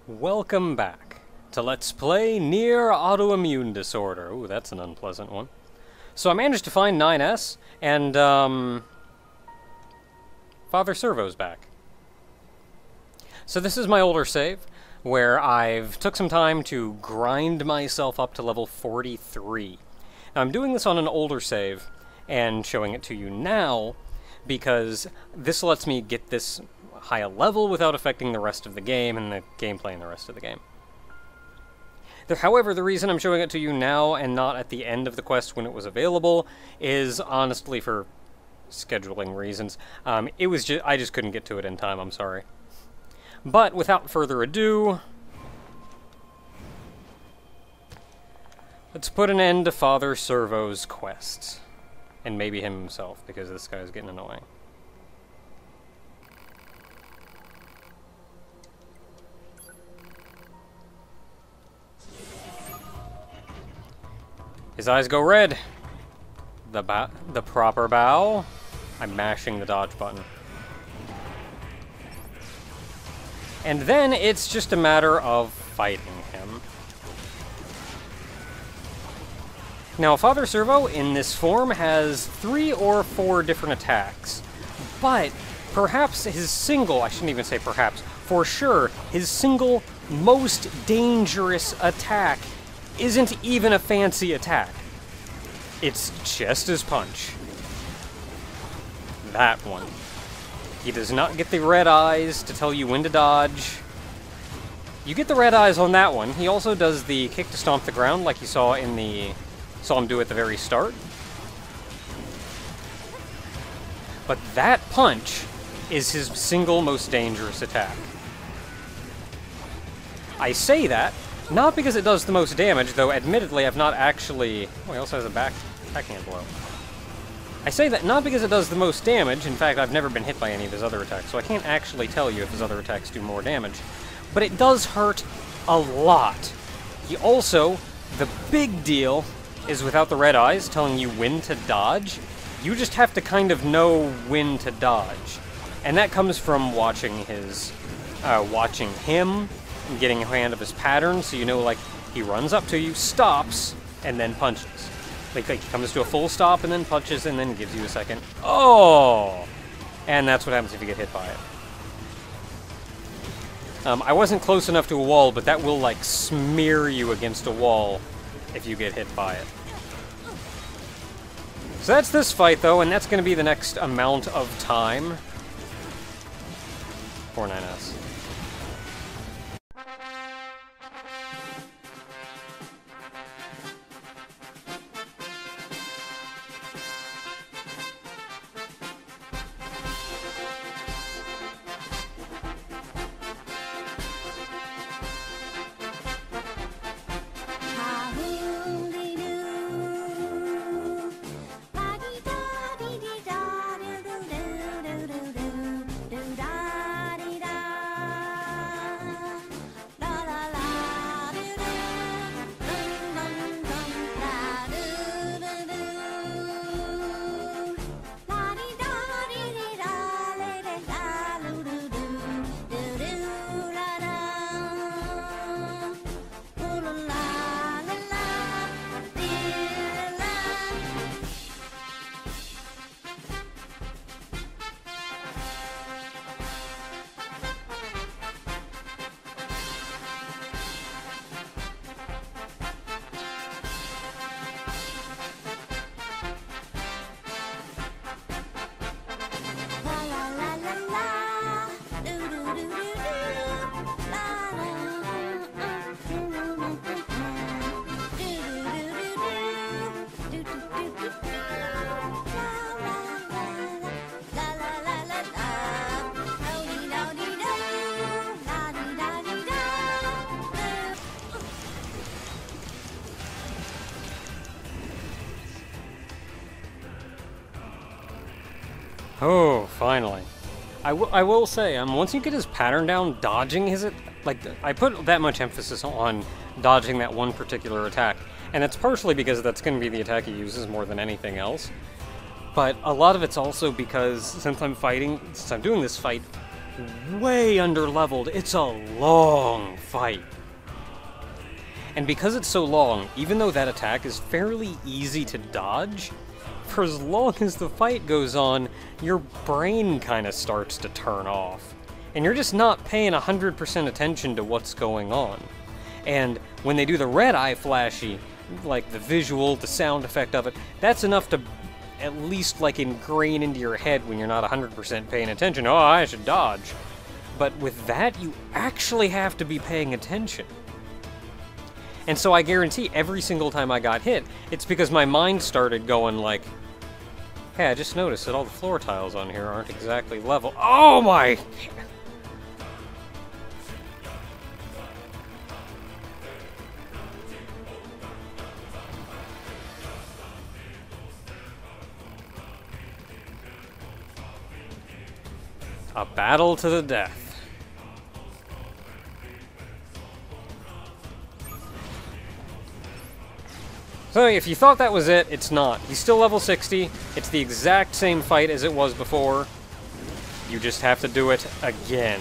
Welcome back to Let's Play Nier Autoimmune Disorder. Ooh, that's an unpleasant one. So I managed to find 9S, and, Father Servo's back. So this is my older save, where I've took some time to grind myself up to level 43. Now I'm doing this on an older save, and showing it to you now, because this lets me get this high a level without affecting the rest of the game and the gameplay in the rest of the game. However, the reason I'm showing it to you now and not at the end of the quest when it was available is honestly for scheduling reasons. I just couldn't get to it in time, I'm sorry. But without further ado, let's put an end to Father Servo's quests. And maybe him himself, because this guy's getting annoying. His eyes go red. The proper bow. I'm mashing the dodge button. And then it's just a matter of fighting him. Now, Father Servo in this form has 3 or 4 different attacks, but perhaps his single, I shouldn't even say perhaps, for sure, his single most dangerous attack isn't even a fancy attack. It's Chester's Punch. That one. He does not get the red eyes to tell you when to dodge. You get the red eyes on that one. He also does the kick to stomp the ground like you saw him do at the very start. But that punch is his single most dangerous attack. I say that not because it does the most damage, though admittedly I've not actually... Oh, he also has a backhand blow. I say that not because it does the most damage, in fact I've never been hit by any of his other attacks, so I can't actually tell you if his other attacks do more damage. But it does hurt a lot. He also, the big deal, is without the red eyes telling you when to dodge, you just have to kind of know when to dodge. And that comes from watching him, and getting a hand of his pattern, so you know, like, he runs up to you, stops, and then punches. Like he comes to a full stop and then punches and then gives you a second. Oh! And that's what happens if you get hit by it. I wasn't close enough to a wall, but that will, like, smear you against a wall if you get hit by it. So that's this fight, though, and that's going to be the next amount of time for 9S. Oh, finally. I will say, once you get his pattern down, dodging I put that much emphasis on dodging that one particular attack, and it's partially because that's going to be the attack he uses more than anything else. But a lot of it's also because since I'm doing this fight way under-leveled. It's a long fight. And because it's so long, even though that attack is fairly easy to dodge, for as long as the fight goes on, your brain kind of starts to turn off. And you're just not paying 100% attention to what's going on. And when they do the red eye flashy, like the visual, the sound effect of it, that's enough to at least like ingrain into your head when you're not 100% paying attention. Oh, I should dodge. But with that, you actually have to be paying attention. And so I guarantee every single time I got hit, it's because my mind started going like, hey, I just noticed that all the floor tiles on here aren't exactly level. Oh my! A battle to the death. So if you thought that was it, it's not. He's still level 60. It's the exact same fight as it was before. You just have to do it again.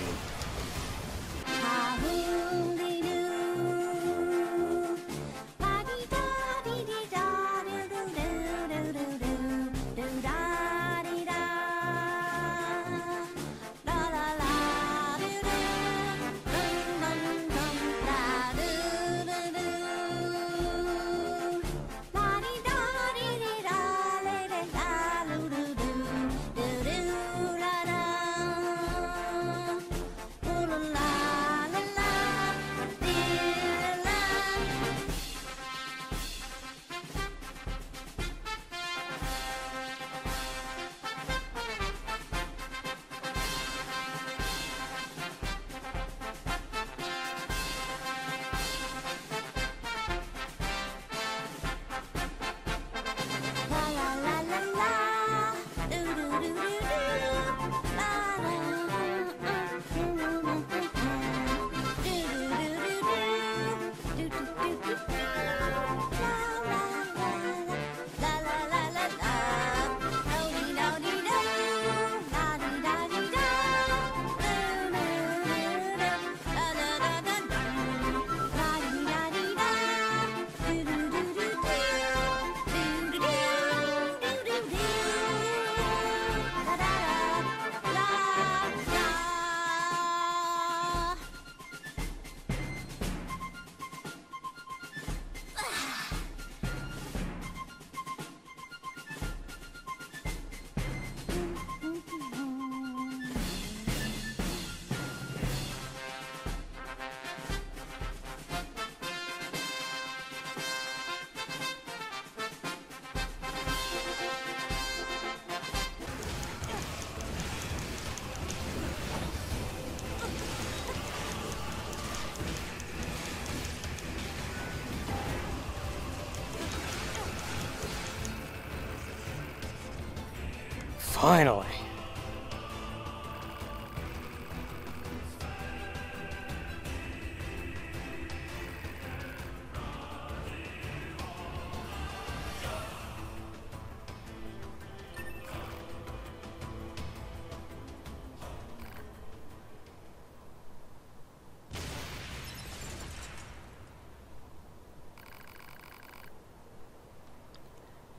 Finally.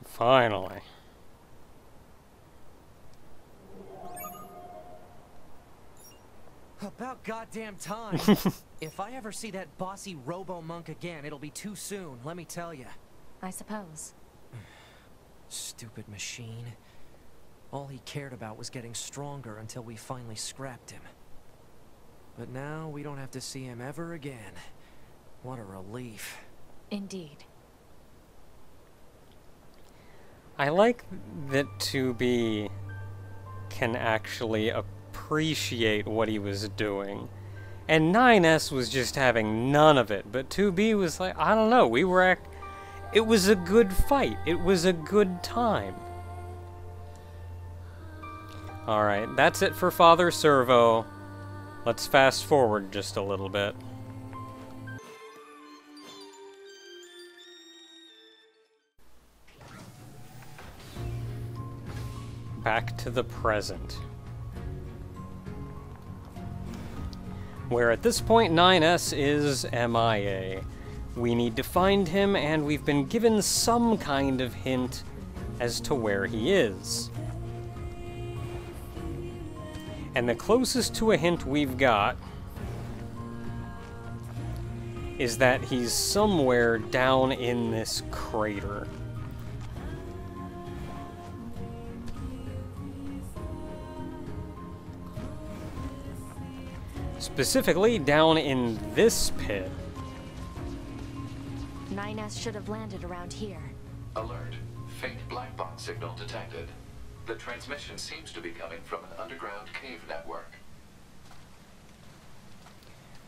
Finally. About goddamn time. If I ever see that bossy robo-monk again, it'll be too soon, let me tell you. I suppose. Stupid machine. All he cared about was getting stronger until we finally scrapped him. But now we don't have to see him ever again. What a relief. Indeed. I like that 2B can actually appreciate what he was doing. And 9S was just having none of it, but 2B was like, I don't know, it was a good fight. It was a good time. Alright, that's it for Father Servo. Let's fast forward just a little bit. Back to the present. where at this point 9S is MIA. We need to find him, and we've been given some kind of hint as to where he is. And the closest to a hint we've got is that he's somewhere down in this crater. Specifically, down in this pit. 9S should have landed around here. Alert. Faint black box signal detected. The transmission seems to be coming from an underground cave network.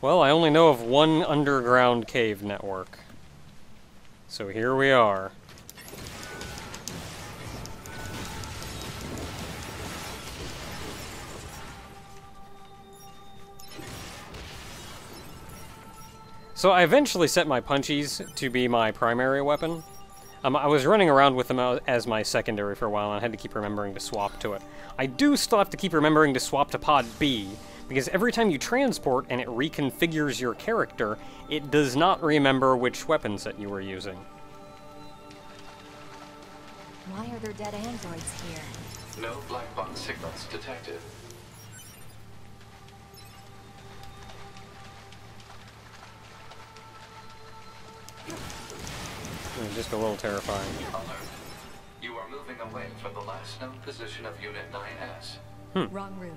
Well, I only know of one underground cave network. So here we are. So I eventually set my punchies to be my primary weapon. I was running around with them as my secondary for a while, and I had to keep remembering to swap to it. I do still have to keep remembering to swap to Pod B, because every time you transport and it reconfigures your character, it does not remember which weapon set you were using. Why are there dead androids here? No black box signals detected. Just a little terrifying. Alert. You are moving away from the last known position of Unit 9S. Wrong route.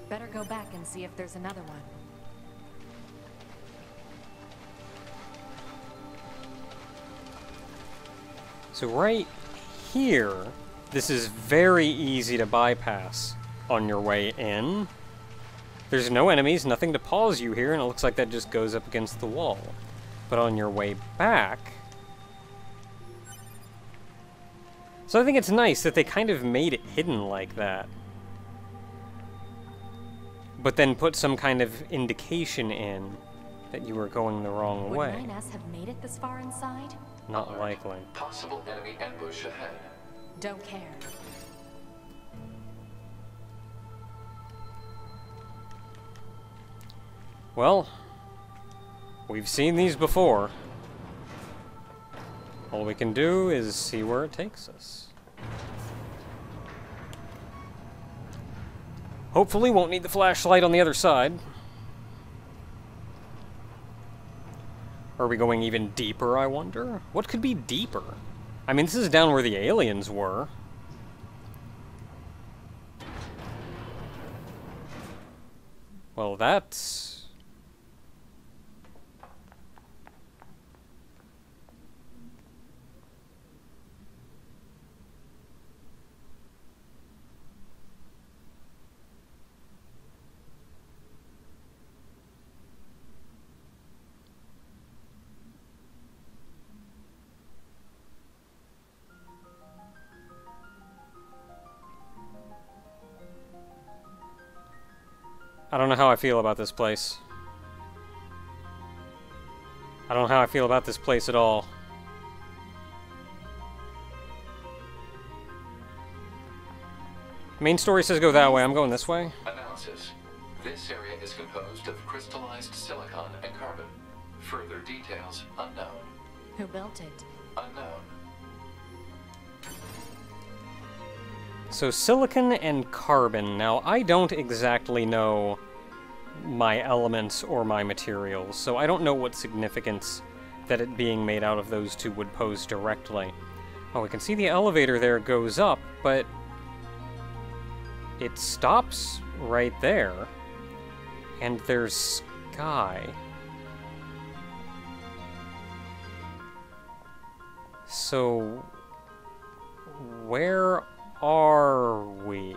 Better go back and see if there's another one. So right here, this is very easy to bypass on your way in. There's no enemies, nothing to pause you here, and it looks like that just goes up against the wall. But on your way back... So I think it's nice that they kind of made it hidden like that. But then put some kind of indication in that you were going the wrong Would way. 9S have made it this far inside? Not Alert. likely. Possible enemy ambush ahead. Don't care. Well, we've seen these before. All we can do is see where it takes us. Hopefully won't need the flashlight on the other side. Are we going even deeper, I wonder? What could be deeper? I mean, this is down where the aliens were. Well, that's... I don't know how I feel about this place. I don't know how I feel about this place at all. Main story says go that way. I'm going this way. Analysis. This area is composed of crystallized silicon and carbon. Further details unknown. Who built it? Unknown. So silicon and carbon. Now, I don't exactly know my elements or my materials, so I don't know what significance that it being made out of those two would pose directly. Oh, we can see the elevator there goes up, but it stops right there, and there's sky. So, where are we?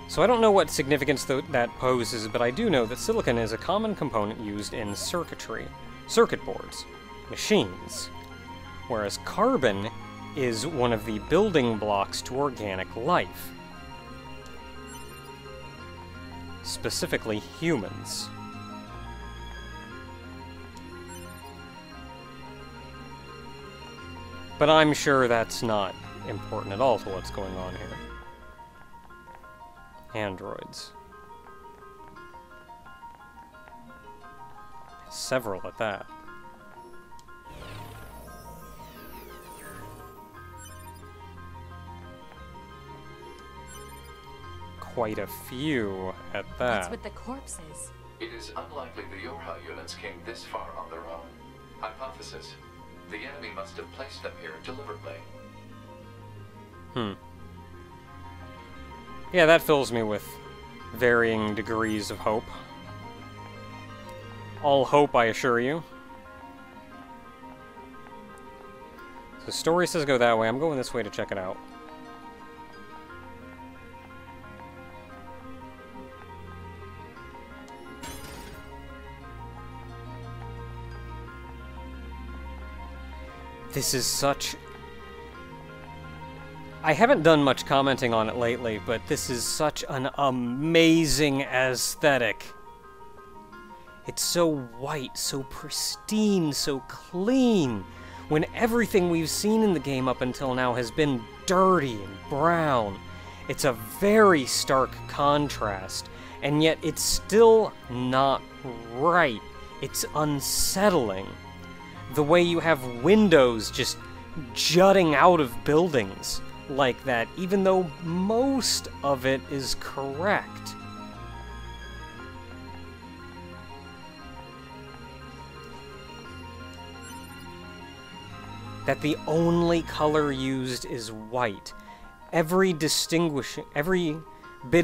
So I don't know what significance that poses, but I do know that silicon is a common component used in circuitry, circuit boards, machines, whereas carbon is one of the building blocks to organic life, specifically humans. But I'm sure that's not important at all to what's going on here. androids. Several at that. Quite a few at that. What's with the corpses? It is unlikely the Yorha units came this far on their own. Hypothesis: the enemy must have placed them here deliberately. Yeah, that fills me with varying degrees of hope. All hope, I assure you. So story says go that way. I'm going this way to check it out. This is such... I haven't done much commenting on it lately, but this is such an amazing aesthetic. It's so white, so pristine, so clean, when everything we've seen in the game up until now has been dirty and brown. It's a very stark contrast, and yet it's still not right. It's unsettling. The way you have windows just jutting out of buildings like that, even though most of it is correct. That the only color used is white. Every bit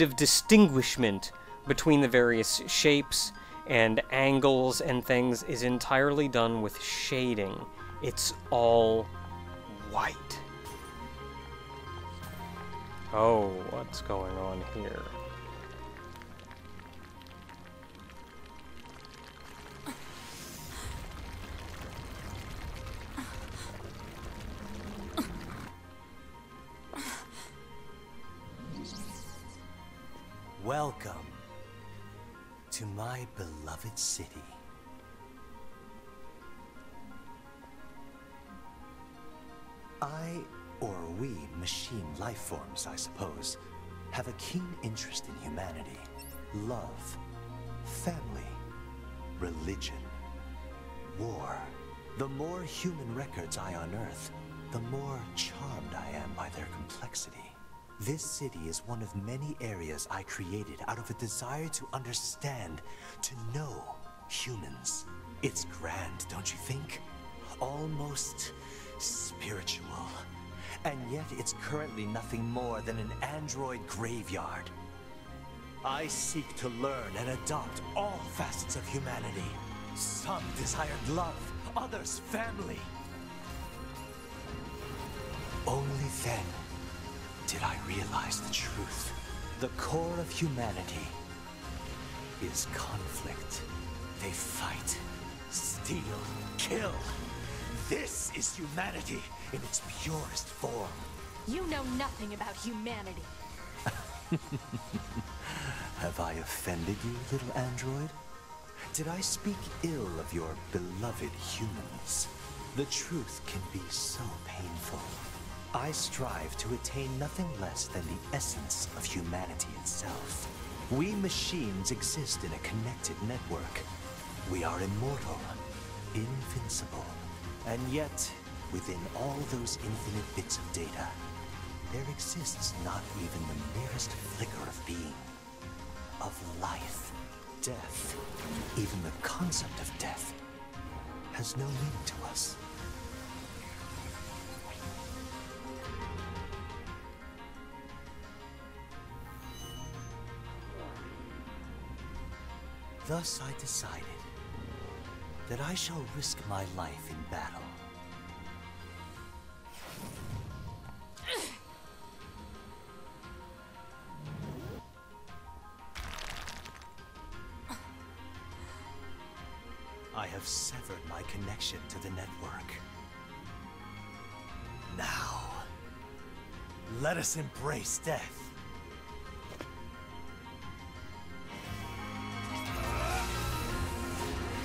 of distinguishment between the various shapes and angles and things is entirely done with shading. It's all white. Oh, what's going on here? Welcome to my beloved city. Or we, machine life forms, I suppose, have a keen interest in humanity, love, family, religion, war. The more human records I unearth, the more charmed I am by their complexity. This city is one of many areas I created out of a desire to understand, to know humans. It's grand, don't you think? Almost spiritual. And yet it's currently nothing more than an android graveyard. I seek to learn and adopt all facets of humanity. Some desired love, others family. Only then did I realize the truth. The core of humanity is conflict. They fight, steal, kill. This is humanity in its purest form. You know nothing about humanity. Have I offended you, little android? Did I speak ill of your beloved humans? The truth can be so painful. I strive to attain nothing less than the essence of humanity itself. We machines exist in a connected network. We are immortal, invincible. And yet, within all those infinite bits of data, there exists not even the merest flicker of being, of life. Death, even the concept of death, has no meaning to us. Thus I decided that I shall risk my life in battle. I have severed my connection to the network. Now, let us embrace death.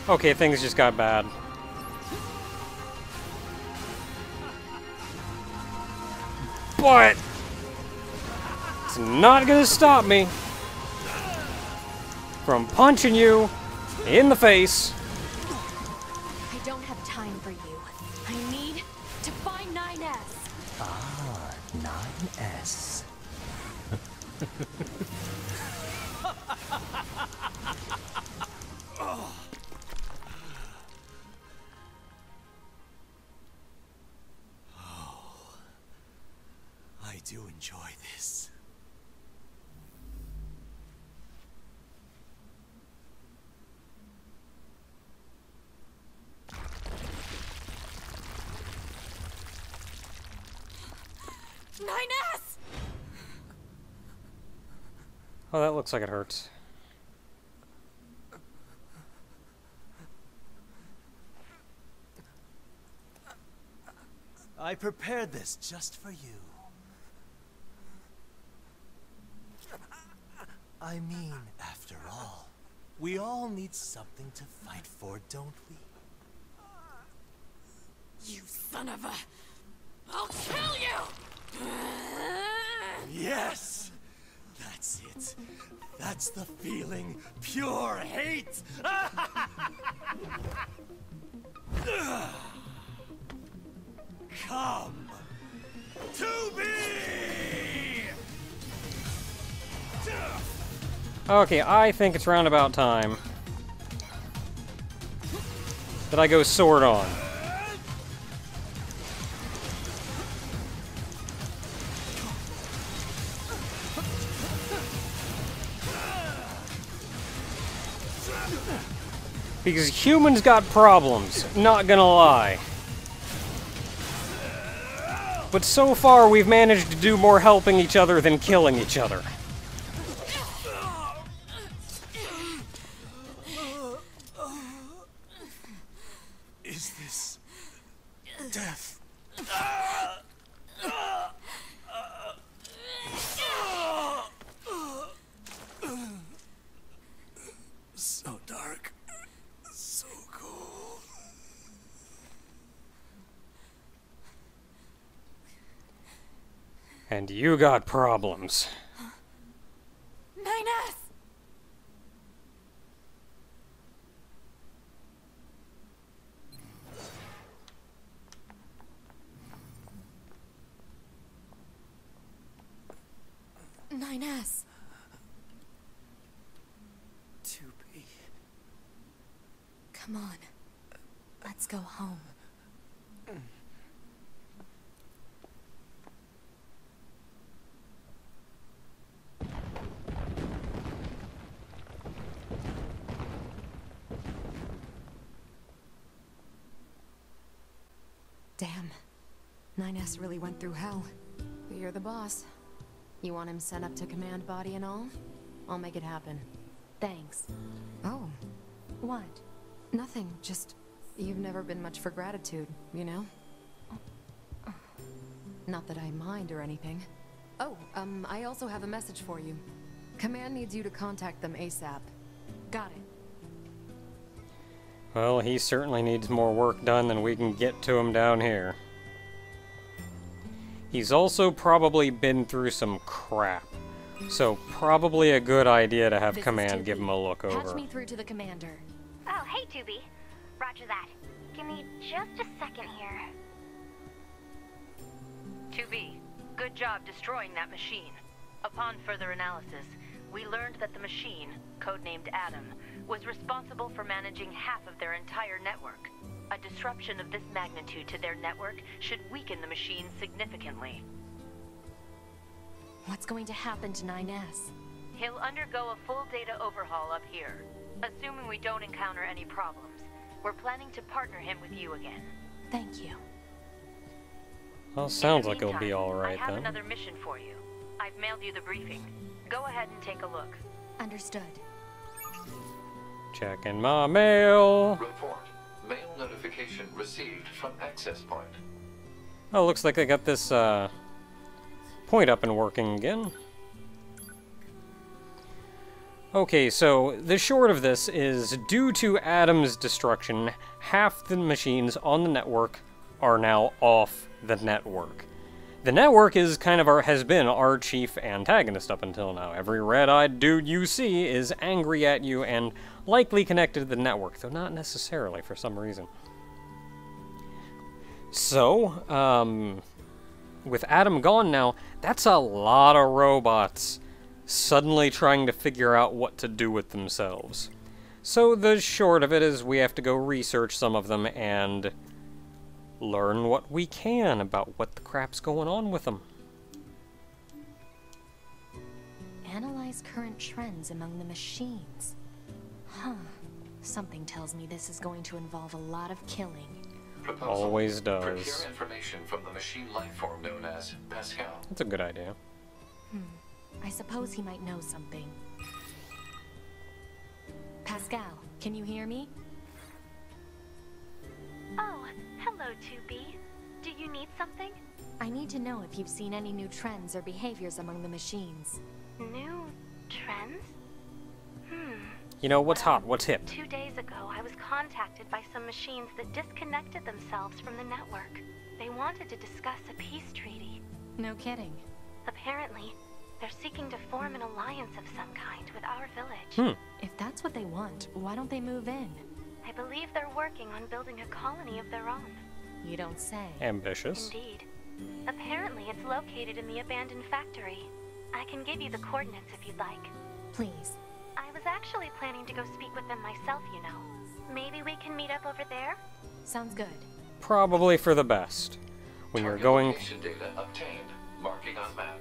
Okay, things just got bad. But it's not gonna stop me. from punching you in the face. I don't have time for you. I need to find 9S. Ah, 9S. I do enjoy this. Oh, that looks like it hurts. I prepared this just for you. I mean, after all, we all need something to fight for, don't we? You son of a... I'll kill you! Yes! That's it. That's the feeling. Pure hate! Come to me! Okay, I think it's roundabout time that I go sword on. Because humans got problems, not gonna lie. But so far we've managed to do more helping each other than killing each other. Is this death? So dark, so cold. And you got problems. 9S! To be. Come on. Let's go home. Damn. 9S really went through hell. But you're the boss. You want him sent up to command body and all? I'll make it happen. Thanks. Oh. What? Nothing, just... You've never been much for gratitude, you know? Not that I mind or anything. Oh, I also have a message for you. Command needs you to contact them ASAP. Got it. Well, he certainly needs more work done than we can get to him down here. He's also probably been through some crap. So probably a good idea to have This is Command Tubi. give him a look Patch over. me through to the commander. Oh, hey, Tubi. Roger that. Give me just a second here. 2B, good job destroying that machine. Upon further analysis, we learned that the machine, codenamed Adam, was responsible for managing half of their entire network. A disruption of this magnitude to their network should weaken the machine significantly. What's going to happen to 9S? He'll undergo a full data overhaul up here. Assuming we don't encounter any problems, we're planning to partner him with you again. Thank you. Well, sounds In the like it'll be meantime, alright I have then. another mission for you. I've mailed you the briefing. Go ahead and take a look. Understood. Checking my mail. Report. Mail notification received from access point. Oh, looks like I got this point up and working again. Okay, so the short of this is, due to Adam's destruction, half the machines on the network are now off the network. The network is kind of has been our chief antagonist up until now. Every red-eyed dude you see is angry at you and likely connected to the network, though not necessarily for some reason. So, with Adam gone now, that's a lot of robots suddenly trying to figure out what to do with themselves. So the short of it is we have to go research some of them and learn what we can about what the crap's going on with them. Analyze current trends among the machines. Huh. Something tells me this is going to involve a lot of killing. Proposal. Always does. Procure information from the machine life form known as Pascal. That's a good idea. I suppose he might know something. Pascal, can you hear me? Oh, hello, 2B. Do you need something? I need to know if you've seen any new trends or behaviors among the machines. New trends? You know, what's hot, what's hip? 2 days ago, I was contacted by some machines that disconnected themselves from the network. They wanted to discuss a peace treaty. No kidding. Apparently, they're seeking to form an alliance of some kind with our village. If that's what they want, why don't they move in? I believe they're working on building a colony of their own. You don't say. Ambitious. Indeed. Apparently, it's located in the abandoned factory. I can give you the coordinates if you'd like. Please. I was actually planning to go speak with them myself, you know. Maybe we can meet up over there? Sounds good. Probably for the best. When you're Target going... location data obtained. Marking on map.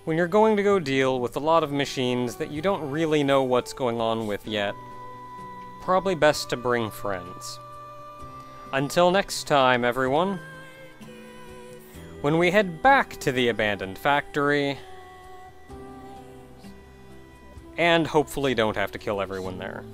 When you're going to go deal with a lot of machines that you don't really know what's going on with yet, probably best to bring friends. Until next time, everyone. When we head back to the abandoned factory, and hopefully don't have to kill everyone there.